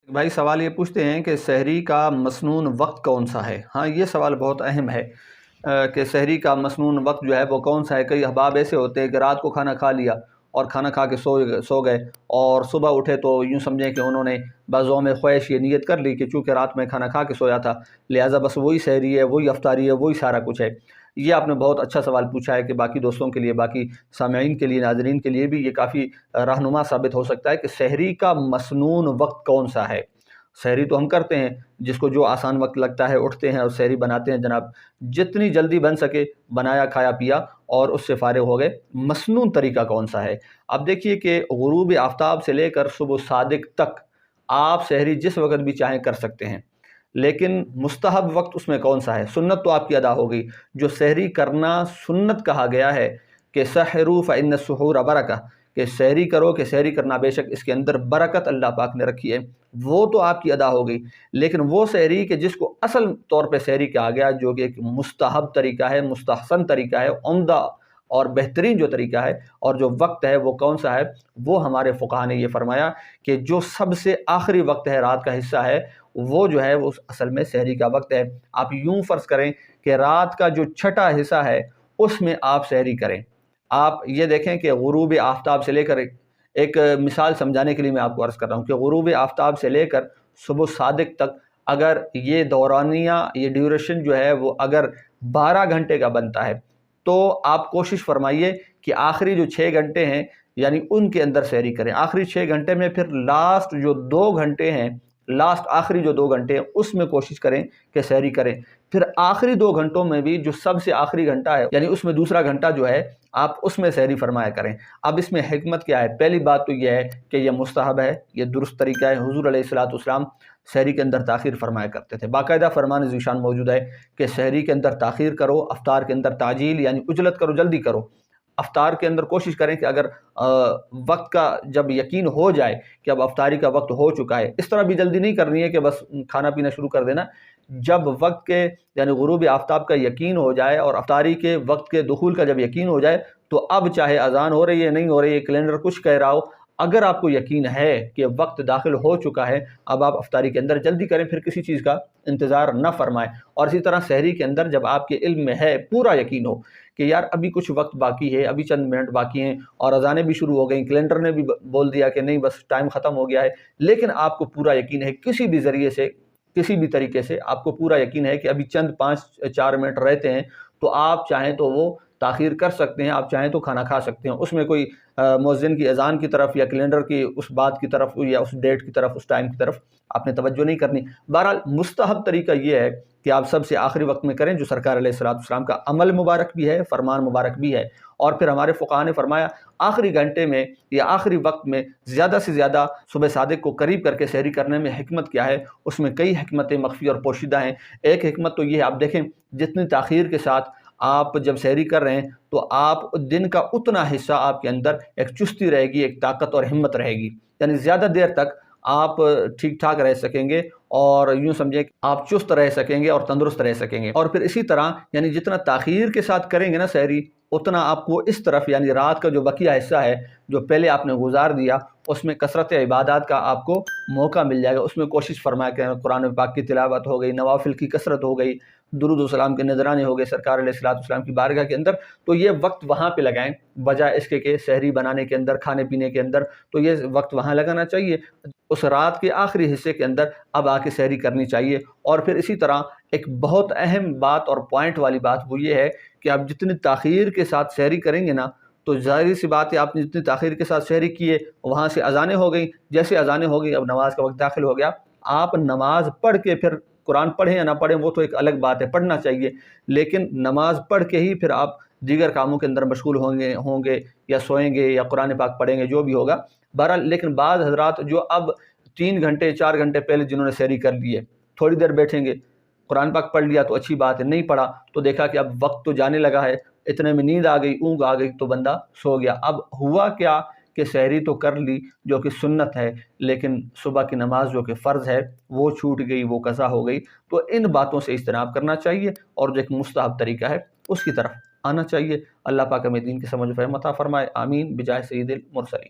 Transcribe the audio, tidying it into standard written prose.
भाई सवाल ये पूछते हैं कि सहरी का मसनून वक्त कौन सा है। हाँ, ये सवाल बहुत अहम है कि सहरी का मसनून वक्त जो है वो कौन सा है। कई अहबाब ऐसे होते हैं कि रात को खाना खा लिया और खाना खा के सो गए और सुबह उठे तो यूँ समझें कि उन्होंने बाज़ौम ख्वाहिश ये नियत कर ली कि चूँकि रात में खाना खा के सोया था, लिहाजा बस वही सहरी है, वही अफ्तारी है, वही सारा कुछ है। ये आपने बहुत अच्छा सवाल पूछा है कि बाकी दोस्तों के लिए, बाकी सामईन के लिए, नाज़रीन के लिए भी ये काफ़ी रहनुमा साबित हो सकता है कि सहरी का मसनून वक्त कौन सा है। सहरी तो हम करते हैं, जिसको जो आसान वक्त लगता है उठते हैं और सहरी बनाते हैं जनाब। जितनी जल्दी बन सके बनाया, खाया पिया और उससे फ़ारिग हो गए। मसनून तरीका कौन सा है? अब देखिए कि गुरूब आफ्ताब से लेकर सुबह सादिक तक आप सहरी जिस वक़्त भी चाहें कर सकते हैं, लेकिन मुस्तहब वक्त उसमें कौन सा है? सुन्नत तो आपकी अदा हो गई। जो सहरी करना सुन्नत कहा गया है कि सहरू फ़इन्न सुहूर बरका, कि सहरी करो, कि सहरी करना बेशक इसके अंदर बरकत अल्लाह पाक ने रखी है, वो तो आपकी अदा हो गई। लेकिन वो सहरी कि जिसको असल तौर पे सहरी कहा गया, जो कि एक मुस्तहब तरीका है, मुस्तहसन तरीका है, उम्दा और बेहतरीन जो तरीका है और जो वक्त है वो कौन सा है, वो हमारे फ़ुक़हा ने ये फ़रमाया कि जो सबसे आखिरी वक्त है, रात का हिस्सा है, वो जो है वो असल में सहरी का वक्त है। आप यूँ फ़र्ज़ करें कि रात का जो छठा हिस्सा है उसमें आप सहरी करें। आप ये देखें कि गुरूब आफ्ताब से लेकर एक मिसाल समझाने के लिए मैं आपको अर्ज़ कर रहा हूँ कि गुरूब आफ्ताब से लेकर सुबह सादिक तक अगर ये दौरानिया, ये ड्यूरेशन जो है वो अगर 12 घंटे का बनता है, तो आप कोशिश फरमाइए कि आखिरी जो 6 घंटे हैं यानी उनके अंदर सहरी करें। आखिरी 6 घंटे में फिर लास्ट जो 2 घंटे हैं, लास्ट आखिरी जो 2 घंटे हैं उसमें कोशिश करें कि सहरी करें। फिर आखिरी 2 घंटों में भी जो सबसे आखिरी घंटा है यानी उसमें दूसरा घंटा जो है आप उसमें सहरी फरमाया करें। अब इसमें हिकमत क्या है? पहली बात तो यह है कि यह मुस्तहब है, यह दुरुस्त तरीका है। हुज़ूर अलैहिस्सलाम सहरी के अंदर ताख़ीर फरमाया करते थे। बाकायदा फरमान ज़ीशान मौजूद है कि सहरी के अंदर ताख़ीर करो, अफ्तार के अंदर ताजील यानी उजलत करो, जल्दी करो। अफ्तार के अंदर कोशिश करें कि अगर वक्त का जब यकीन हो जाए कि अब अफ्तारी का वक्त हो चुका है, इस तरह भी जल्दी नहीं करनी है कि बस खाना पीना शुरू कर देना। जब वक्त के यानी गुरूब आफ्ताब का यकीन हो जाए और अफ्तारी के वक्त के दुखूल का जब यकीन हो जाए, तो अब चाहे अजान हो रही है, नहीं हो रही है, कैलेंडर कुछ कह रहा हो, अगर आपको यकीन है कि वक्त दाखिल हो चुका है, अब आप अफ्तारी के अंदर जल्दी करें, फिर किसी चीज़ का इंतज़ार न फरमाएं। और इसी तरह सहरी के अंदर जब आपके इल्म में है, पूरा यकीन हो कि यार अभी कुछ वक्त बाकी है, अभी चंद मिनट बाकी हैं और अजानें भी शुरू हो गई, कैलेंडर ने भी बोल दिया कि नहीं बस टाइम ख़त्म हो गया है, लेकिन आपको पूरा यकीन है, किसी भी ज़रिए से, किसी भी तरीके से आपको पूरा यकीन है कि अभी चंद 5-4 मिनट रहते हैं, तो आप चाहें तो वो ताख़ीर कर सकते हैं, आप चाहें तो खाना खा सकते हैं। उसमें कोई मुअज़्ज़िन की अज़ान की तरफ या कैलेंडर की उस बात की तरफ या उस डेट की तरफ, उस टाइम की तरफ आपने तवज्जो नहीं करनी। बहरहाल मुस्तहब तरीका ये है कि आप सबसे आखिरी वक्त में करें, जो सरकार अलैहिस्सलाम का अमल मुबारक भी है, फरमान मुबारक भी है। और फिर हमारे फ़ुक़हा ने फरमाया आखिरी घंटे में या आखिरी वक्त में ज़्यादा से ज़्यादा सुबह सादिक को करीब करके सहरी करने में हिकमत क्या है? उसमें कई हिकमतें मख़फ़ी और पोशीदा हैं। एक हिकमत तो ये है, आप देखें जितनी ताख़ीर के साथ आप जब सहरी कर रहे हैं, तो आप दिन का उतना हिस्सा आपके अंदर एक चुस्ती रहेगी, एक ताकत और हिम्मत रहेगी, यानी ज़्यादा देर तक आप ठीक ठाक रह सकेंगे और यूँ समझें कि आप चुस्त रह सकेंगे और तंदुरुस्त रह सकेंगे। और फिर इसी तरह यानी जितना ताख़ीर के साथ करेंगे ना सहरी, उतना आपको इस तरफ यानी रात का जो बकिया हिस्सा है, जो पहले आपने गुजार दिया, उसमें कसरत इबादत का आपको मौका मिल जाएगा। उसमें कोशिश फरमाया करें, कुरान पाक की तिलावत हो गई, नवाफिल की कसरत हो गई, दुरूद व सलाम के नज़राने हो गए सरकार अलैहिस्सलाम की बारगाह के अंदर, तो ये वक्त वहाँ पे लगाएं बजाय इसके कि सहरी बनाने के अंदर, खाने पीने के अंदर। तो ये वक्त वहाँ लगाना चाहिए, उस रात के आखिरी हिस्से के अंदर अब आके सहरी करनी चाहिए। और फिर इसी तरह एक बहुत अहम बात और पॉइंट वाली बात वो ये है कि आप जितनी ताख़ीर के साथ सहरी करेंगे ना, तो ज़ाहिर सी बात है आपने जितनी ताख़ीर के साथ सहरी की है, वहाँ से अज़ानें हो गई, जैसे अज़ानें हो गई अब नमाज का वक्त दाखिल हो गया। आप नमाज पढ़ के फिर कुरान पढ़ें या ना पढ़ें वो तो एक अलग बात है, पढ़ना चाहिए, लेकिन नमाज पढ़ के ही फिर आप दीगर कामों के अंदर मशगूल होंगे या सोएंगे या कुरान पाक पढ़ेंगे, जो भी होगा। बहरहाल लेकिन बाद हज़रात जो अब 3 घंटे 4 घंटे पहले जिन्होंने सहरी कर ली है, थोड़ी देर बैठेंगे, कुरान पाक पढ़ लिया तो अच्छी बात है, नहीं पढ़ा तो देखा कि अब वक्त तो जाने लगा है, इतने में नींद आ गई, ऊँघ आ गई, तो बंदा सो गया। अब हुआ क्या कि सहरी तो कर ली जो कि सुन्नत है, लेकिन सुबह की नमाज जो कि फ़र्ज़ है वो छूट गई, वो कज़ा हो गई। तो इन बातों से इज्तनाब करना चाहिए और जो एक मुस्तहब तरीका है उसकी तरफ आना चाहिए। अल्लाह पाक हमें दीन की समझ व फ़हम अता फ़रमाए। आमीन बिजाह सय्यिदिल मुरसलीन।